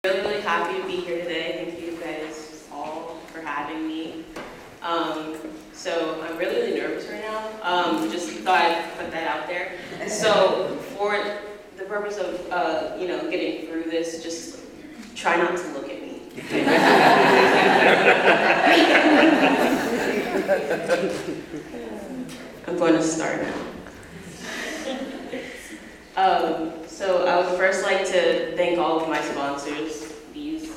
Really happy to be here today. Thank you guys all for having me. So I'm really nervous right now. Just thought I'd put that out there. So for the purpose of getting through this, just try not to look at me. I'm going to start now. So I would first like to thank all of my sponsors. These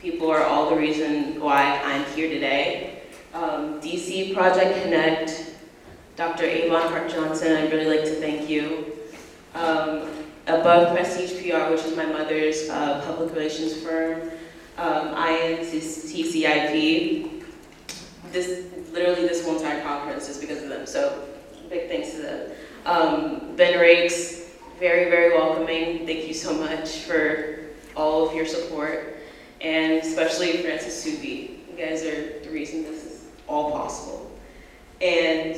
people are all the reason why I'm here today. DC Project Connect, Dr. Avon Hart-Johnson, I'd really like to thank you. Above Prestige PR, which is my mother's public relations firm. INTCIP. This whole entire conference is because of them, so big thanks to them. Ben Rakes, very, very welcoming. Thank you so much for all of your support, and especially Francis Subi. You guys are the reason this is all possible. And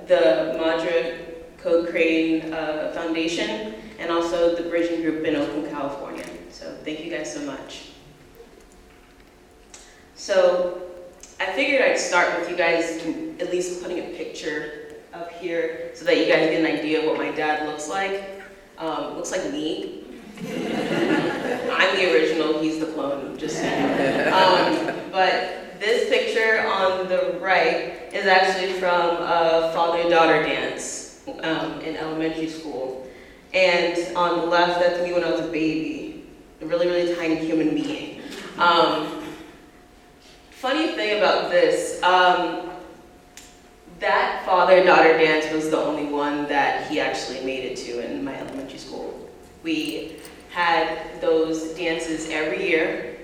the Madra Code Crane Foundation, and also the Bridging Group in Oakland, California. So thank you guys so much. So I figured I'd start with you guys at least putting a picture up here so that you guys get an idea of what my dad looks like. Looks like me. I'm the original, he's the clone, just saying. But this picture on the right is actually from a father-daughter dance in elementary school. And on the left, that's me when I was a baby, a really, really tiny human being. Funny thing about this, that father-daughter dance was the only one that he actually made it to in my elementary school. We had those dances every year,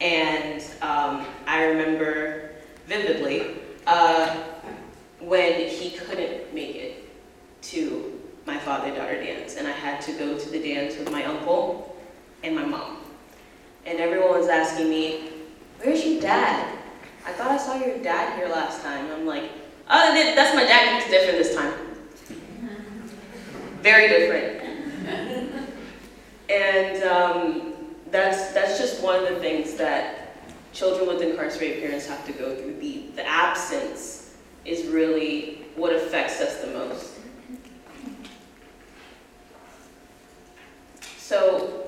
and I remember vividly when he couldn't make it to my father-daughter dance, and I had to go to the dance with my uncle and my mom. And everyone was asking me, "Where's your dad? I thought I saw your dad here last time." I'm like, "Oh, that's my dad, he's different this time." Very different. And that's just one of the things that children with incarcerated parents have to go through. The absence is really what affects us the most. So,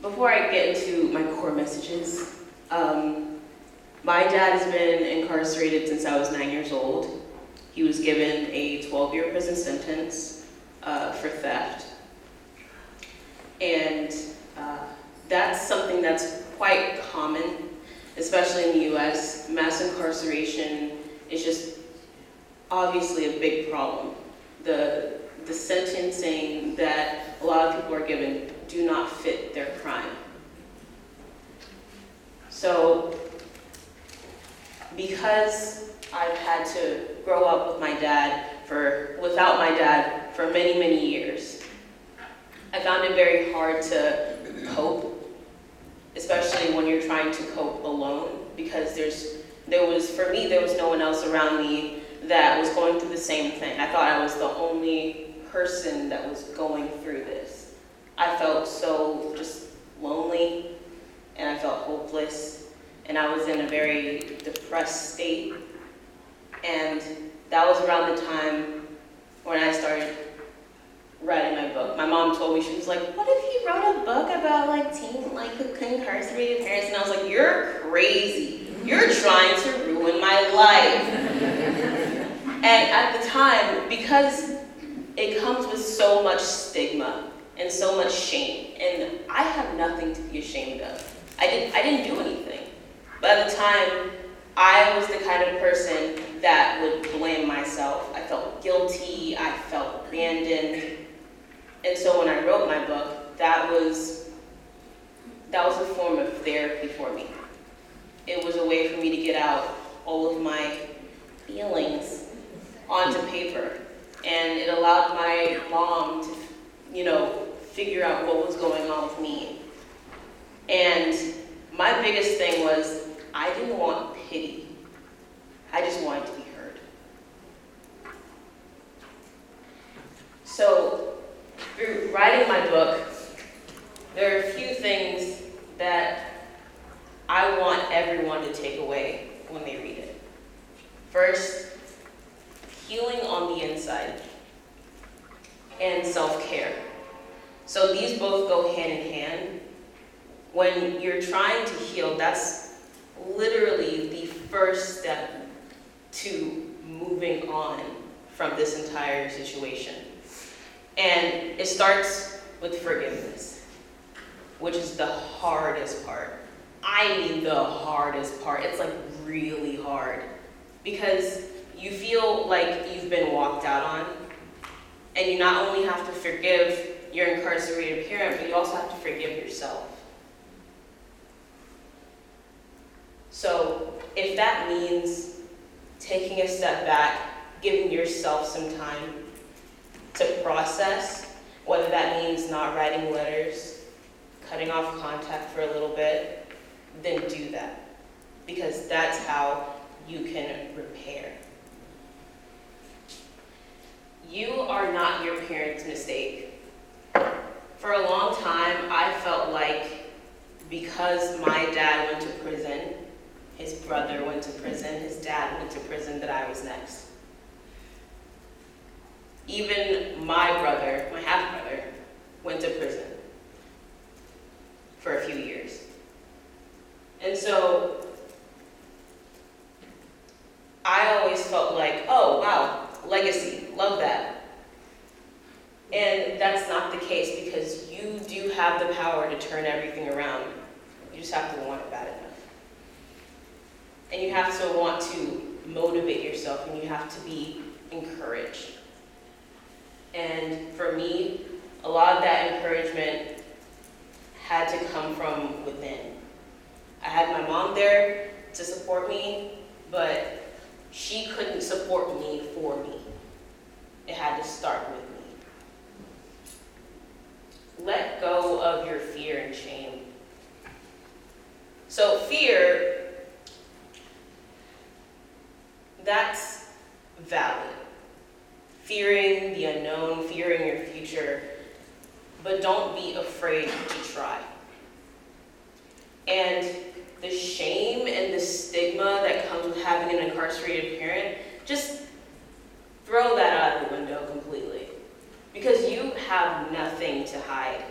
before I get into my core messages, my dad has been incarcerated since I was 9 years old. He was given a 12-year prison sentence for theft. And that's something that's quite common, especially in the US. Mass incarceration is just obviously a big problem. The sentencing that a lot of people are given do not fit their crime. So, because I've had to grow up with without my dad for many, many years, I found it very hard to cope, especially when you're trying to cope alone, because there was no one else around me that was going through the same thing. I thought I was the only person that was going through this. I felt so just lonely, and I felt hopeless, and I was in a very depressed state. And that was around the time when I started writing my book. My mom told me, she was like, "What if you wrote a book about incarcerated parents?" And I was like, "You're crazy. You're trying to ruin my life." And at the time, because it comes with so much stigma and so much shame, and I have nothing to be ashamed of. I didn't do anything. But at the time, I was the kind of person that would blame myself. I felt guilty, I felt abandoned. And so when I wrote my book, that was a form of therapy for me. It was a way for me to get out all of my feelings onto paper. And it allowed my mom to, figure out what was going on with me. And my biggest thing was, I didn't want pity. I just wanted to be heard. So, through writing my book, there are a that I want everyone to take away when they read it. First, healing on the inside and self-care. So these both go hand in hand. When you're trying to heal, that's literally the first step to moving on from this entire situation. And it starts with forgiveness, which is the hardest part. I mean the hardest part. It's like really hard because you feel like you've been walked out on, and you not only have to forgive your incarcerated parent, but you also have to forgive yourself. So if that means taking a step back, giving yourself some time to process, whether that means not writing letters, cutting off contact for a little bit, then do that. Because that's how you can repair. You are not your parents' mistake. For a long time, I felt like because my dad went to prison, his brother went to prison, his dad went to prison, that I was next. Even my brother, my half-brother, went to prison for a few years. And so I always felt like, oh, wow, legacy, love that. And that's not the case, because you do have the power to turn everything around. You just have to want it bad enough. And you have to want to motivate yourself, and you have to be encouraged. And for me, a lot of that encouragement had to come from within. I had my mom there to support me, but she couldn't support me for me. It had to start with me. Let go of your fear and shame. So fear, that's valid. Fearing the unknown, fearing your future, but don't be afraid to try. And the shame and the stigma that comes with having an incarcerated parent, just throw that out of the window completely. Because you have nothing to hide.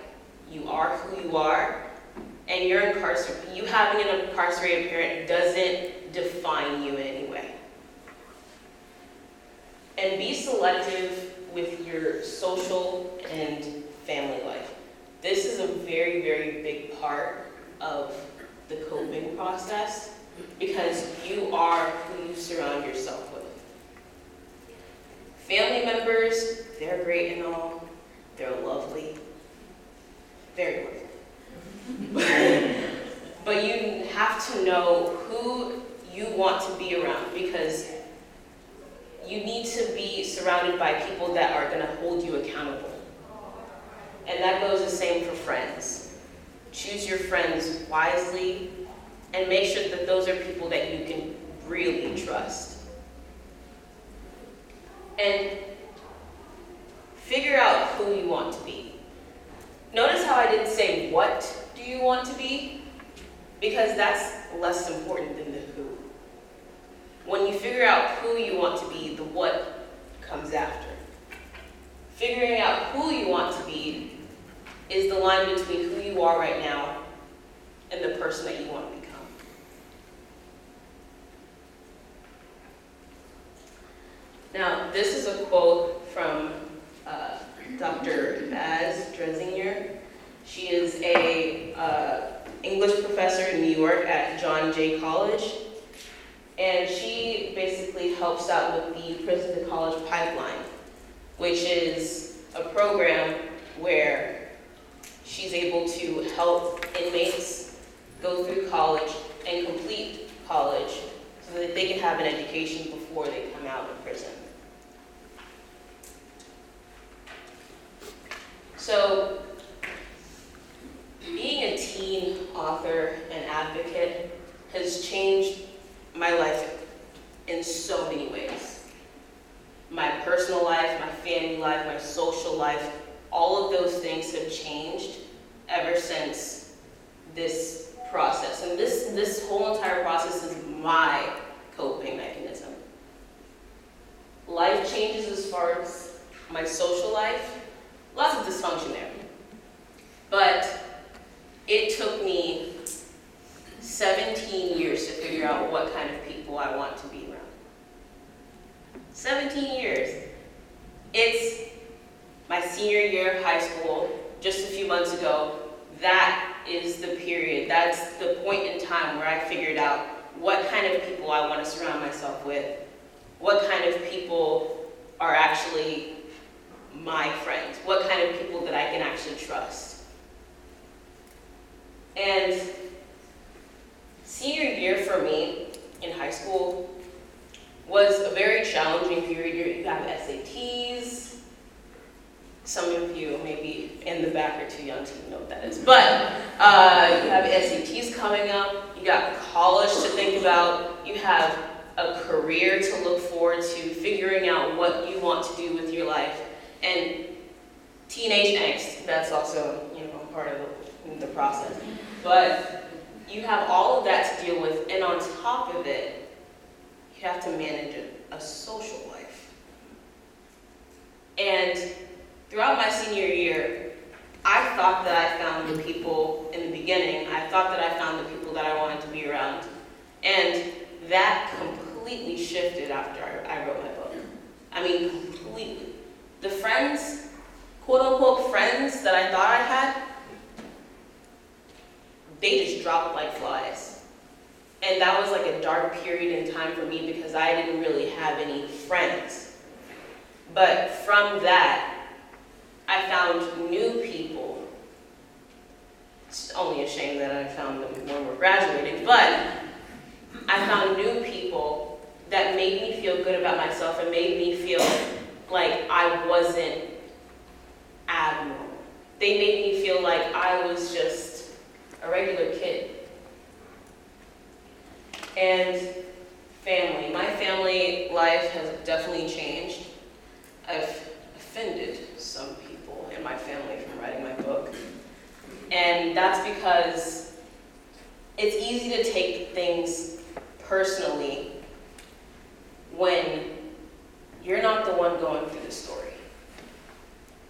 You are who you are, and you having an incarcerated parent doesn't define you in any way. And be selective with your social and family life. This is a very, very big part of the coping process, because you are who you surround yourself with. Family members, they're great and all, they're lovely, very lovely. But you have to know who you want to be around, because you need to be surrounded by people that are going to hold you accountable. And that goes the same for friends. Choose your friends wisely, and make sure that those are people that you can really trust. And figure out who you want to be. Notice how I didn't say what do you want to be, because that's less important than the who. When you figure out who you want to be, the what comes after. Figuring out who you want to be is the line between who you are right now and the person that you want to become. Now, this is a quote from Dr. Baz Dresinger. She is a English professor in New York at John Jay College. And she basically helps out with the Prison to College Pipeline, which is a program where she's able to help inmates go through college and complete college so that they can have an education before they come out of prison. So, being a teen author and advocate has changed my life in so many ways. My personal life, my family life, my social life, all of those things have changed ever since this process. And this whole entire process is my coping mechanism. Life changes as far as my social life. Lots of dysfunction there. But it took me 17 years to figure out what kind of people I want to be around. 17 years. It's my senior year of high school, just a few months ago. That is the period, that's the point in time where I figured out what kind of people I want to surround myself with, what kind of people are actually my friends, what kind of people that I can actually trust. And senior year for me in high school was a very challenging period. You have SATs. Some of you maybe in the back are too young to know what that is. But you have SATs coming up. You got college to think about. You have a career to look forward to, figuring out what you want to do with your life. And teenage angst, that's also, part of the process. But you have all of that to deal with, and on top of it, you have to manage a social life. And throughout my senior year, I thought that I found the people in the beginning. I thought that I found the people that I wanted to be around. And that completely shifted after I wrote my book. I mean, completely. The friends, quote unquote friends that I thought I had, they just dropped like flies. And that was like a dark period in time for me because I didn't really have any friends. But from that, I found new people. It's only a shame that I found them when we're graduating, but I found new people that made me feel good about myself and made me feel like I wasn't abnormal. They made me feel like I was just a regular kid. And family. My family life has definitely changed. I've offended some people in my family from writing my book. And that's because it's easy to take things personally when you're not the one going through the story.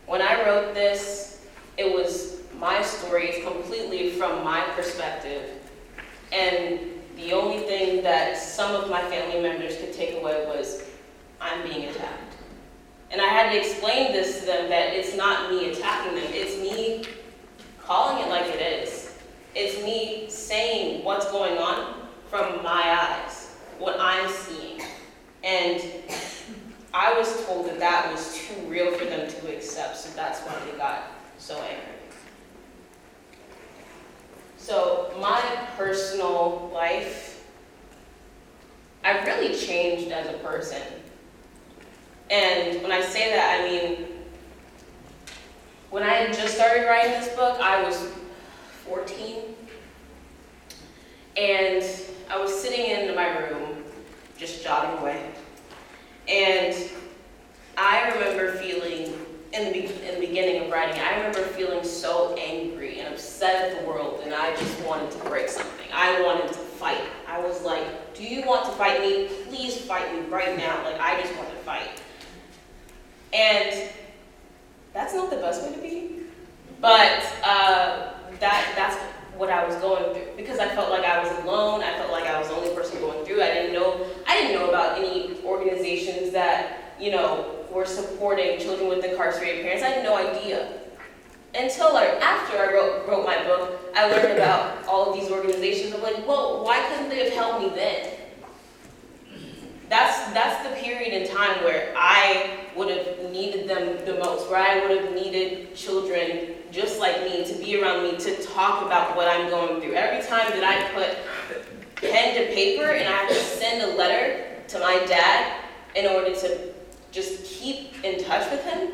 When I wrote this, it was my story. It's completely from my perspective. And the only thing that some of my family members could take away was, I'm being attacked. And I had to explain this to them that it's not me attacking them, it's me calling it like it is. It's me saying what's going on from my eyes, what I'm seeing. And I was told that that was too real for them to accept, so that's why they got so angry. So my personal life, I've really changed as a person. And when I say that, I mean, when I had just started writing this book, I was 14. And I was sitting in my room, just jotting away. And I remember feeling, in the beginning of writing, I remember feeling so angry and upset at the world, and I just wanted to break something. I wanted to fight. I was like, do you want to fight me? Please fight me right now. Like, I just want to fight. And that's not the best way to be, but that's what I was going through, because I felt like I was alone. I felt like I was the only person going through. I didn't know about any organizations that, were supporting children with incarcerated parents. I had no idea. Until after I wrote my book, I learned about all of these organizations. I'm like, well, why couldn't they have helped me then? That's the period in time where I would have needed them the most, where I would have needed children just like me to be around me to talk about what I'm going through. Every time that I put pen to paper and I have to send a letter to my dad in order to just keep in touch with him,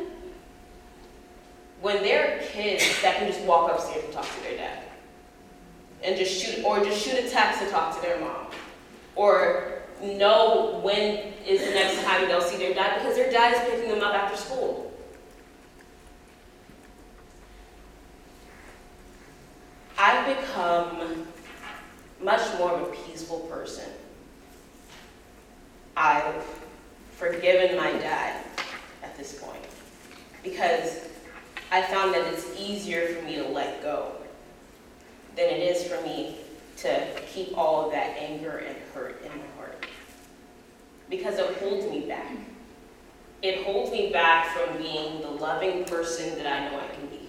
when there are kids that can just walk upstairs and talk to their dad, and just shoot a text to talk to their mom, or know when is the next time they'll see their dad because their dad is picking them up after school. I've become much more of a peaceful person. I've forgiven my dad at this point because I found that it's easier for me to let go than it is for me to keep all of that anger and hurt in my heart. Because it holds me back. It holds me back from being the loving person that I know I can be.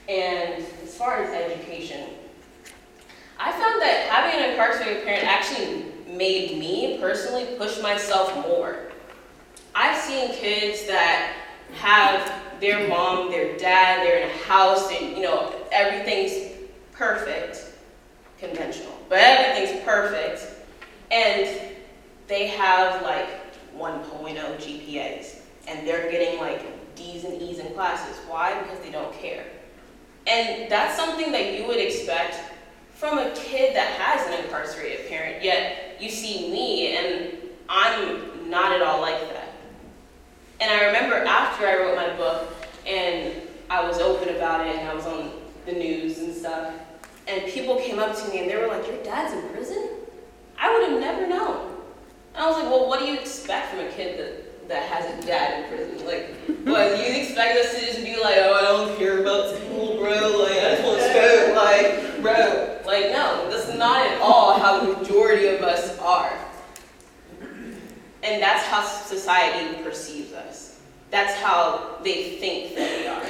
And as far as education, I found that having an incarcerated parent actually made me personally push myself more. I've seen kids that have their mom, their dad, they're in a house, and everything's perfect, conventional, but everything's perfect, and they have like 1.0 GPAs, and they're getting like D's and E's in classes. Why? Because they don't care. And that's something that you would expect from a kid that has an incarcerated parent, yet you see me, and I'm not at all like that. And I remember after I wrote my book, and I was open about it, and I was on the news and stuff, and people came up to me and they were like, "Your dad's in prison?" I would have never known. And I was like, well, what do you expect from a kid that has a dad in prison? Like, what, you expect us to just be like, oh, I don't care about school, bro, like, I just want to smoke, like, bro. Like, no, that's not at all how the majority of us are. And that's how society perceives us. That's how they think that we are.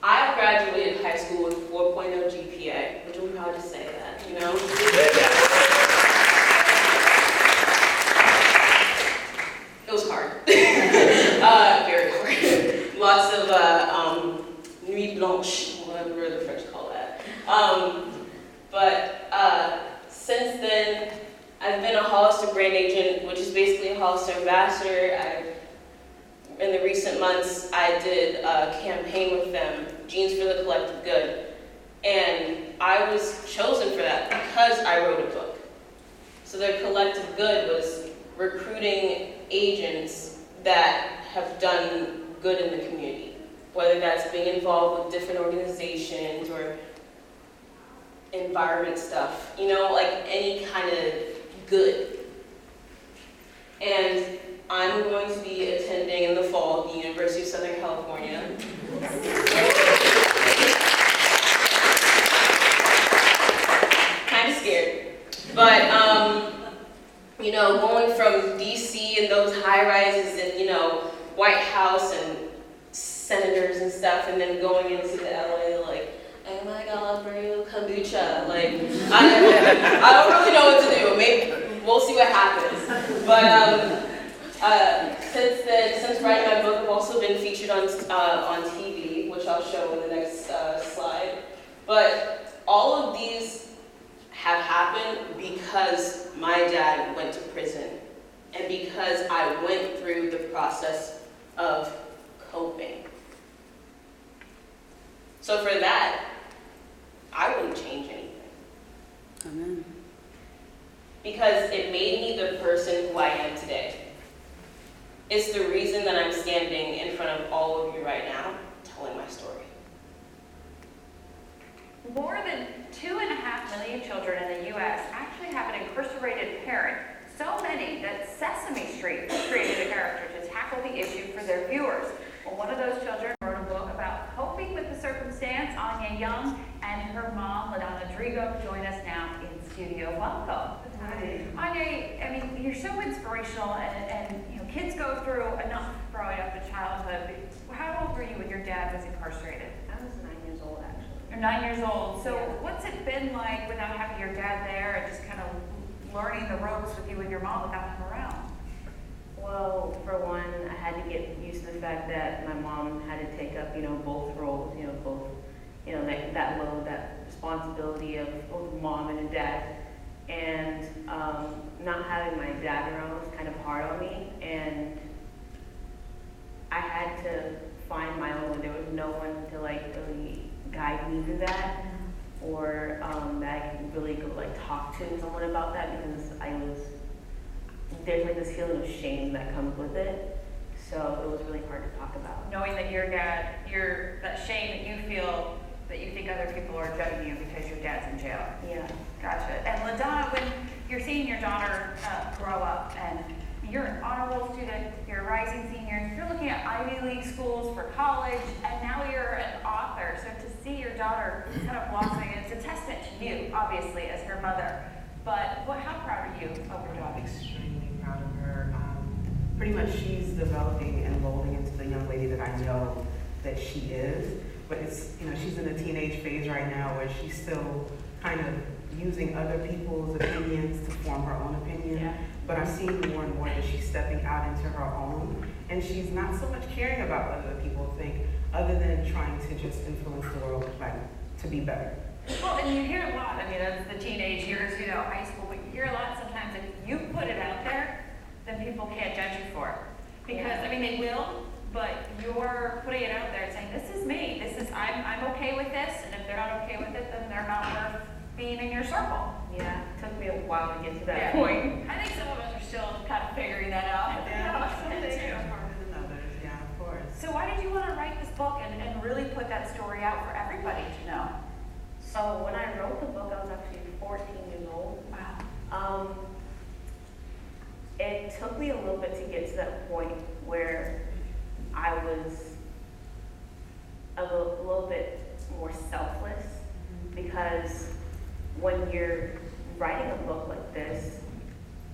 I graduated high school with 4.0 GPA, which I'm proud to say that, It was hard. Very hard. Lots of nuit blanche, whatever the French call that. But since then, I've been a Hollister brand agent, which is basically a Hollister ambassador. In the recent months, I did a campaign with them, Jeans for the Collective Good. And I was chosen for that because I wrote a book. So their collective good was recruiting agents that have done good in the community, whether that's being involved with different organizations or environment stuff, like any kind of good. And I'm going to be attending in the fall the University of Southern California. Kind of scared. But, going from DC and those high rises and, White House and senators and stuff, and then going into the LA, like, oh my God, brew kombucha. Like, I don't really know what to do. Maybe we'll see what happens. But, since then, since writing my book, I've also been featured on TV, which I'll show in the next slide. But all of these have happened because my dad went to prison and because I went through the process of coping. So for that, I wouldn't change anything. Amen. Because it made me the person who I am today. It's the reason that I'm standing in front of all of you right now, telling my story. More than 2.5 million children in the U.S. actually have an incarcerated parent. So many that Sesame Street created a character to tackle the issue for their viewers. Well, one of those children wrote a book about coping with the circumstance. Anyé Young and her mom, LaDonna Drigo, join us now in studio. Welcome. Hi. Anyé, you're so inspirational, and kids go through enough growing up in childhood. How old were you when your dad was incarcerated? I was 9 years old, actually. You're 9 years old. So Yeah. what's it been like without having your dad there and just kind of learning the ropes with you and your mom without him around? Well, for one, I had to get used to the fact that my mom had to take up, both roles, that load, that responsibility of both a mom and a dad. And not having my dad around was kind of hard on me, and I had to find my own way. There was no one to really guide me through that, or that I could really go talk to someone about that, because there's this feeling of shame that comes with it. So it was really hard to talk about. Knowing that your dad, that shame that you feel that you think other people are judging you because your dad's in jail. Yeah. Gotcha. And LaDonna, when you're seeing your daughter grow up, and you're an honor roll student, you're a rising senior, you're looking at Ivy League schools for college, and now you're an author. So to see your daughter kind of blossoming, it's a testament to you, obviously, as her mother. But how proud are you of your daughter? Extremely proud of her. Pretty much she's developing and molding into the young lady that I know that she is. But it's, she's in the teenage phase right now where she's still kind of using other people's opinions to form her own opinion. Yeah. But I'm seeing more and more that she's stepping out into her own, and she's not so much caring about what other people think, other than trying to just influence the world to be better. Well, and you hear a lot, I mean, that's the teenage years, high school, but you hear a lot sometimes if you put it out there, then people can't judge you for it. Because, I mean, they will, but you're putting it out there and saying, this is me, I'm okay with this, and if they're not okay with it, then they're not worth being in your circle. Yeah, it took me a while to get to that Yeah. point. I think some of us are still kind of figuring that out. Some things are harder than others, yeah, of course. So why did you want to write this book and really put that story out for everybody to know? So when I wrote the book, I was actually 14 years old. Wow. It took me a little bit to get to that point where I was a little bit more selfless, because when you're writing a book like this,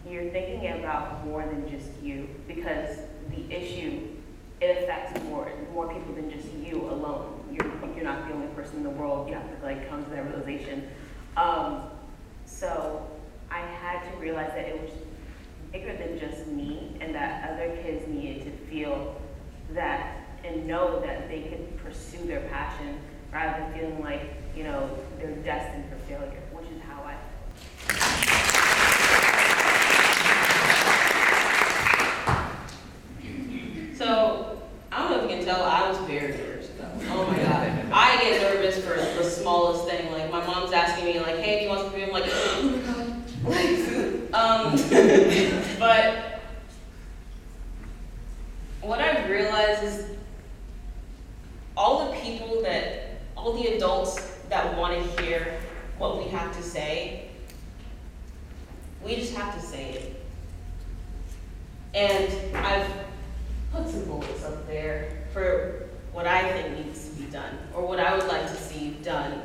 you're thinking about more than just you, because the issue, it affects more people than just you alone. You're not the only person in the world. You have to come to that realization. So I had to realize that it was bigger than just me, and that other kids needed to feel that and know that they could pursue their passion rather than feeling like, they're destined for failure, which is how I felt. So, I don't know if you can tell, I was very nervous about it. Oh my God. I get nervous for the smallest thing. Like, my mom's asking me, hey, do you want some food? I'm like, oh my God. But what I've realized is all the adults that want to hear what we have to say, we just have to say it. And I've put some bullets up there for what I think needs to be done, or what I would like to see done.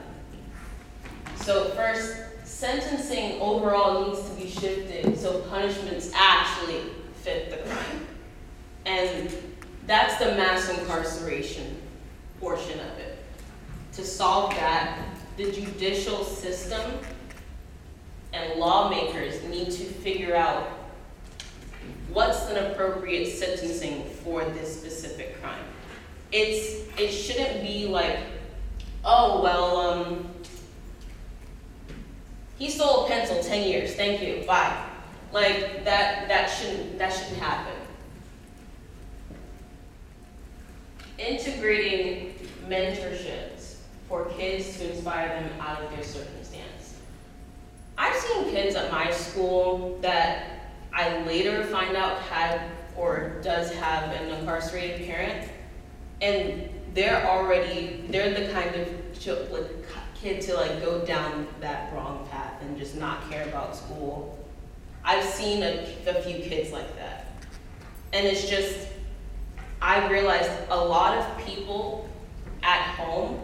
So first, sentencing overall needs to be shifted so punishments actually fit the crime. And that's the mass incarceration portion of it. To solve that, the judicial system and lawmakers need to figure out what's an appropriate sentencing for this specific crime. It shouldn't be like, oh, well, he stole a pencil, 10 years, thank you, bye. Like, that shouldn't happen. Integrating mentorships for kids to inspire them out of their circumstance. I've seen kids at my school that I later find out had or does have an incarcerated parent, and they're the kind of kid to go down that wrong path and just not care about school. I've seen a few kids like that. And it's just, I realized a lot of people at home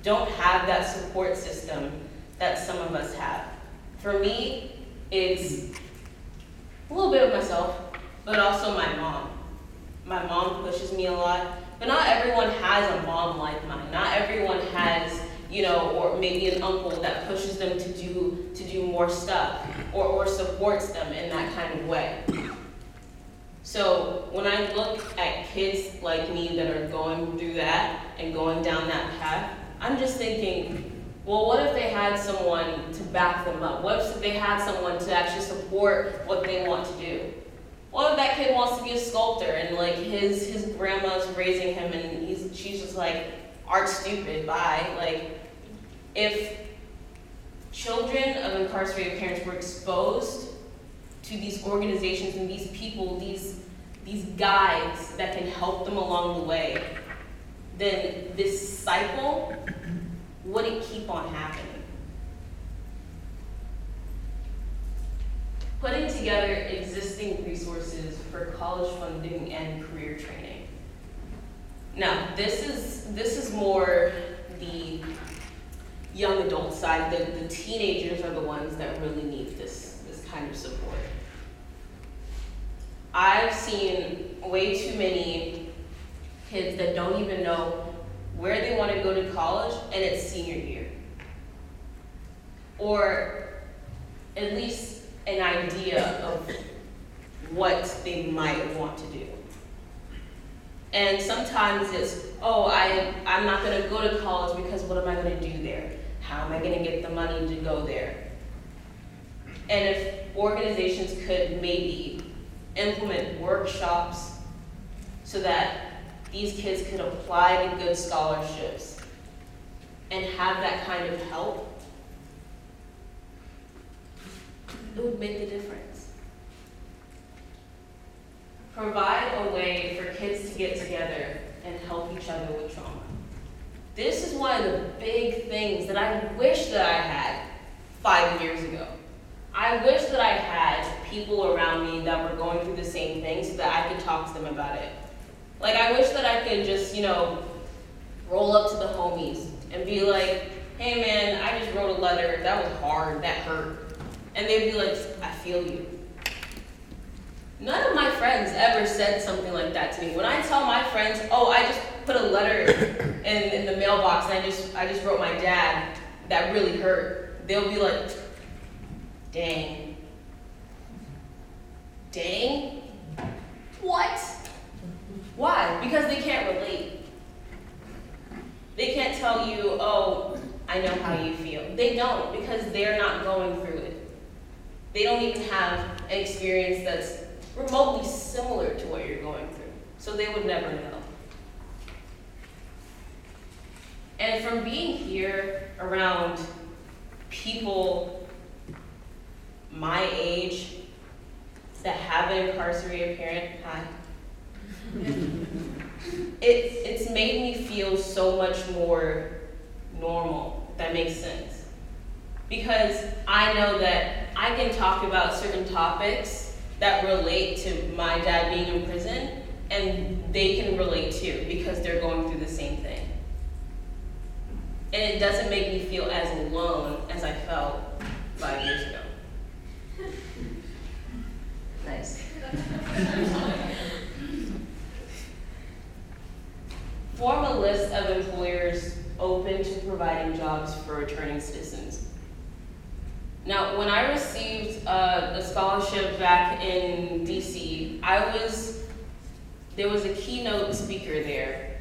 don't have that support system that some of us have. For me, it's a little bit of myself, but also my mom. My mom pushes me a lot, but not everyone has a mom like mine. Not everyone has, or maybe an uncle that pushes them to do more stuff, or supports them in that kind of way. So when I look at kids like me that are going through that and going down that path, I'm just thinking, well, what if they had someone to back them up? What if they had someone to actually support what they want to do? What if that kid wants to be a sculptor and his grandma's raising him and she's just like, art's stupid, bye. If children of incarcerated parents were exposed to these organizations and these people, these these guides that can help them along the way, then this cycle wouldn't keep on happening. Putting together existing resources for college funding and career training. Now, this is more the young adult side. The teenagers are the ones that really need this kind of support. I've seen way too many kids that don't even know where they want to go to college, and it's senior year. Or at least an idea of what they might want to do. And sometimes it's, oh, I'm not going to go to college because what am I going to do there? How am I going to get the money to go there? And if organizations could maybe implement workshops so that these kids could apply to good scholarships and have that kind of help, it would make a difference. Provide a way for kids to get together and help each other with trauma. This is one of the big things that I wish that I had 5 years ago. I wish that I had people around me that were going through the same thing so that I could talk to them about it. Like, I wish that I could just, roll up to the homies and be like, hey man, I just wrote a letter, that was hard, that hurt. And they'd be like, I feel you. None of my friends ever said something like that to me. When I tell my friends, oh, I just put a letter in the mailbox and I just wrote my dad, that really hurt, they'll be like, dang. Dang? What? Why? Because they can't relate. They can't tell you, oh, I know how you feel. They don't, because they're not going through it. They don't even have an experience that's remotely similar to what you're going through. So they would never know. And from being here around people my age that have an incarcerated parent, it's made me feel so much more normal, if that makes sense. Because I know that I can talk about certain topics that relate to my dad being in prison, and they can relate too, because they're going through the same thing. And it doesn't make me feel as alone as I felt 5 years ago. Nice. Form a list of employers open to providing jobs for returning citizens. Now, when I received a scholarship back in DC, there was a keynote speaker there,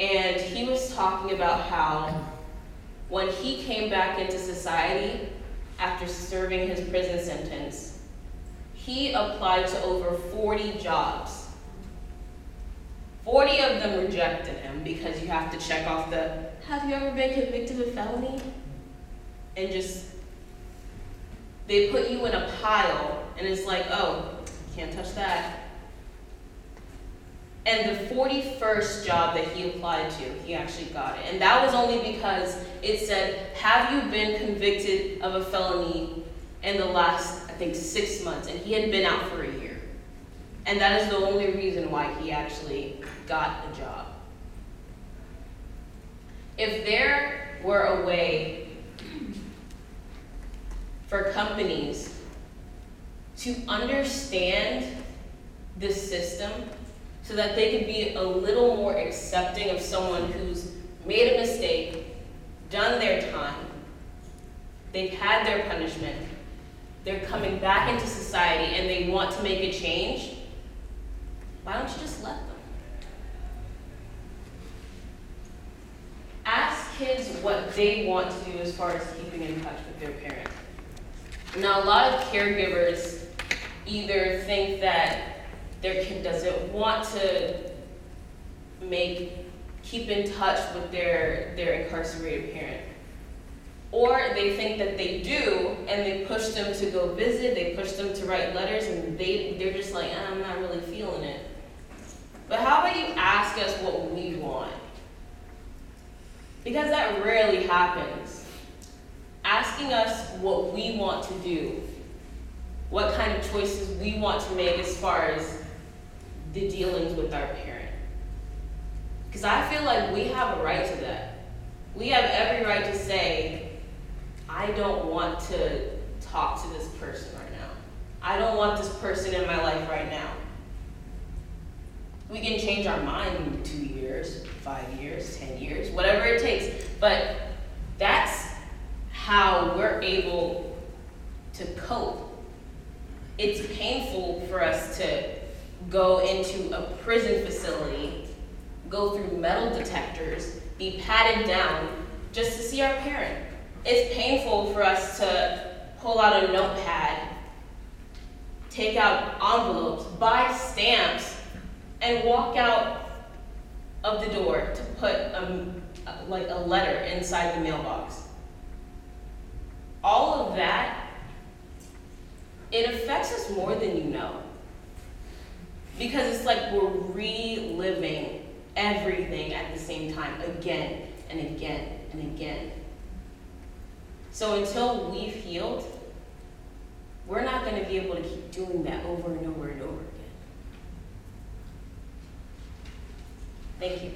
and he was talking about how when he came back into society after serving his prison sentence, he applied to over 40 jobs. 40 of them rejected him because you have to check off the, have you ever been convicted of felony? And they put you in a pile, and it's like, oh, can't touch that. And the 41st job that he applied to, he actually got it. And that was only because it said, have you been convicted of a felony in the last, I think, 6 months? And he had been out for a year. And that is the only reason why he actually got the job. If there were a way for companies to understand this system so that they could be a little more accepting of someone who's made a mistake, done their time, they've had their punishment, they're coming back into society and they want to make a change, why don't you just let them? Ask kids what they want to do as far as keeping in touch with their parents. Now, a lot of caregivers either think that their kid doesn't want to keep in touch with their incarcerated parent, Or they think that they do, and they push them to go visit, they push them to write letters, and they're just like, I'm not really feeling it. But how about you ask us what we want? Because that rarely happens. Asking us what we want to do, what kind of choices we want to make as far as the dealings with our parent. Because I feel like we have a right to that. We have every right to say, I don't want to talk to this person right now. I don't want this person in my life right now. We can change our mind in 2 years, 5 years, 10 years, whatever it takes. But that's how we're able to cope. It's painful for us to go into a prison facility, go through metal detectors, be patted down just to see our parent. It's painful for us to pull out a notepad, take out envelopes, buy stamps, and walk out of the door to put a letter inside the mailbox. All of that, it affects us more than you know. Because it's like we're reliving everything at the same time, again and again and again. So until we've healed, we're not going to be able to keep doing that over and over and over again. Thank you.